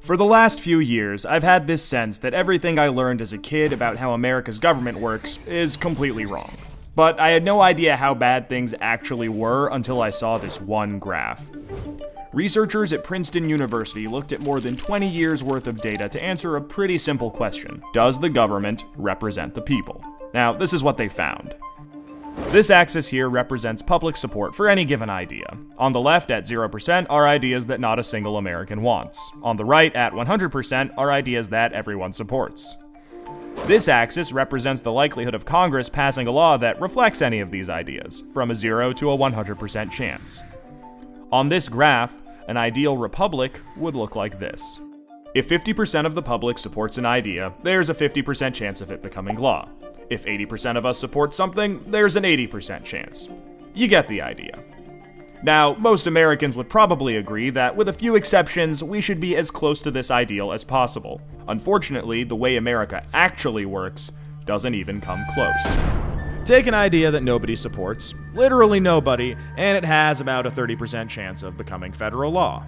For the last few years, I've had this sense that everything I learned as a kid about how America's government works is completely wrong. But I had no idea how bad things actually were until I saw this one graph. Researchers at Princeton University looked at more than 20 years worth of data to answer a pretty simple question. Does the government represent the people? Now, this is what they found. This axis here represents public support for any given idea. On the left, at 0%, are ideas that not a single American wants. On the right, at 100%, are ideas that everyone supports. This axis represents the likelihood of Congress passing a law that reflects any of these ideas, from a 0 to a 100% chance. On this graph, an ideal republic would look like this. If 50% of the public supports an idea, there's a 50% chance of it becoming law. If 80% of us support something, there's an 80% chance. You get the idea. Now, most Americans would probably agree that, with a few exceptions, we should be as close to this ideal as possible. Unfortunately, the way America actually works doesn't even come close. Take an idea that nobody supports, literally nobody, and it has about a 30% chance of becoming federal law.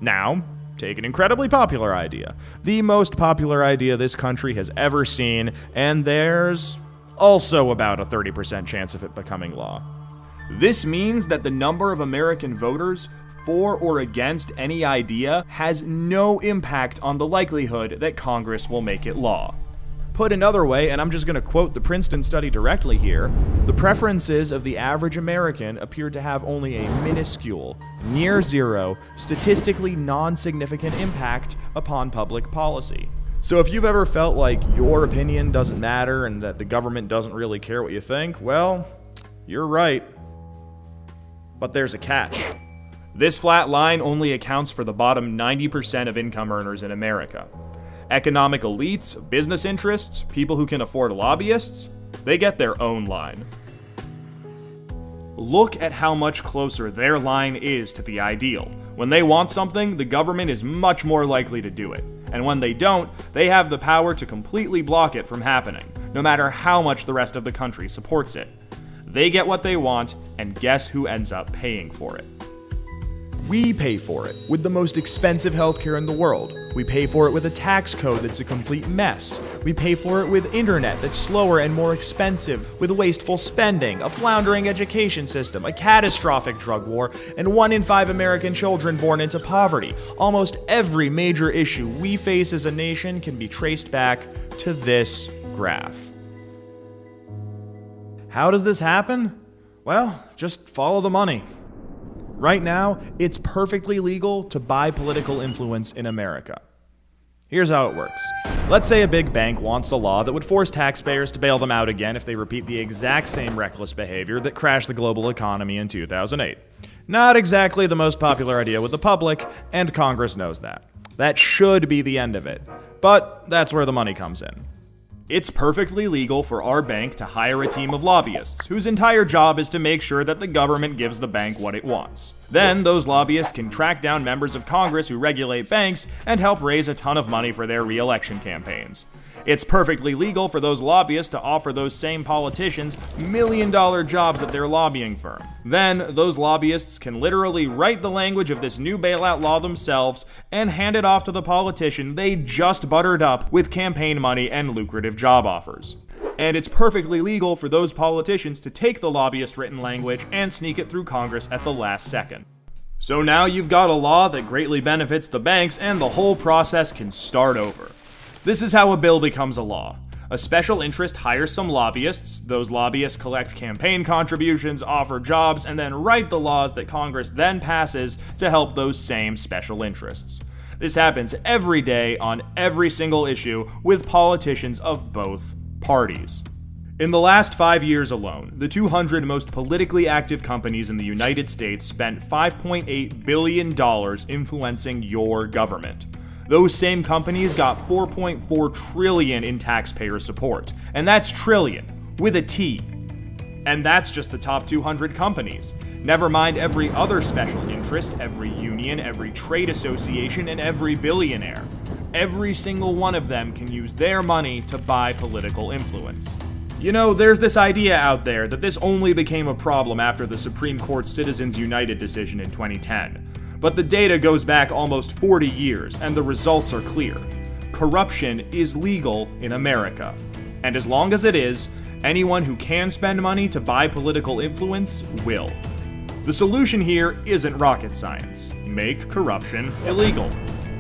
Now, take an incredibly popular idea, the most popular idea this country has ever seen, and there's also about a 30% chance of it becoming law. This means that the number of American voters for or against any idea has no impact on the likelihood that Congress will make it law. Put another way, and I'm just going to quote the Princeton study directly here, the preferences of the average American appear to have only a minuscule, near zero, statistically non-significant impact upon public policy. So if you've ever felt like your opinion doesn't matter and that the government doesn't really care what you think, well, you're right. But there's a catch. This flat line only accounts for the bottom 90% of income earners in America. Economic elites, business interests, people who can afford lobbyists, they get their own line. Look at how much closer their line is to the ideal. When they want something, the government is much more likely to do it. And when they don't, they have the power to completely block it from happening, no matter how much the rest of the country supports it. They get what they want, and guess who ends up paying for it? We pay for it with the most expensive healthcare in the world. We pay for it with a tax code that's a complete mess. We pay for it with internet that's slower and more expensive, with wasteful spending, a floundering education system, a catastrophic drug war, and 1 in 5 American children born into poverty. Almost every major issue we face as a nation can be traced back to this graph. How does this happen? Well, just follow the money. Right now, it's perfectly legal to buy political influence in America. Here's how it works. Let's say a big bank wants a law that would force taxpayers to bail them out again if they repeat the exact same reckless behavior that crashed the global economy in 2008. Not exactly the most popular idea with the public, and Congress knows that. That should be the end of it. But that's where the money comes in. It's perfectly legal for our bank to hire a team of lobbyists whose entire job is to make sure that the government gives the bank what it wants. Then those lobbyists can track down members of Congress who regulate banks and help raise a ton of money for their re-election campaigns. It's perfectly legal for those lobbyists to offer those same politicians million-dollar jobs at their lobbying firm. Then, those lobbyists can literally write the language of this new bailout law themselves and hand it off to the politician they just buttered up with campaign money and lucrative job offers. And it's perfectly legal for those politicians to take the lobbyist-written language and sneak it through Congress at the last second. So now you've got a law that greatly benefits the banks, and the whole process can start over. This is how a bill becomes a law. A special interest hires some lobbyists, those lobbyists collect campaign contributions, offer jobs, and then write the laws that Congress then passes to help those same special interests. This happens every day on every single issue with politicians of both parties. In the last 5 years alone, the 200 most politically active companies in the United States spent $5.8 billion influencing your government. Those same companies got $4.4 trillion in taxpayer support. And that's trillion, with a T. And that's just the top 200 companies. Never mind every other special interest, every union, every trade association, and every billionaire. Every single one of them can use their money to buy political influence. You know, there's this idea out there that this only became a problem after the Supreme Court's Citizens United decision in 2010. But the data goes back almost 40 years, and the results are clear. Corruption is legal in America. And as long as it is, anyone who can spend money to buy political influence will. The solution here isn't rocket science. Make corruption illegal.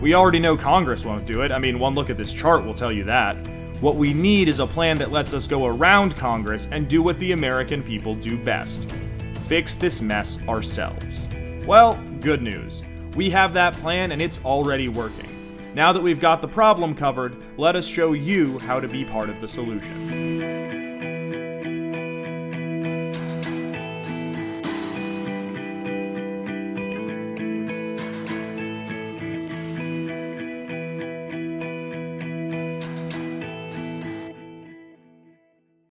We already know Congress won't do it. I mean, one look at this chart will tell you that. What we need is a plan that lets us go around Congress and do what the American people do best. Fix this mess ourselves. Well, good news. We have that plan and it's already working. Now that we've got the problem covered, let us show you how to be part of the solution.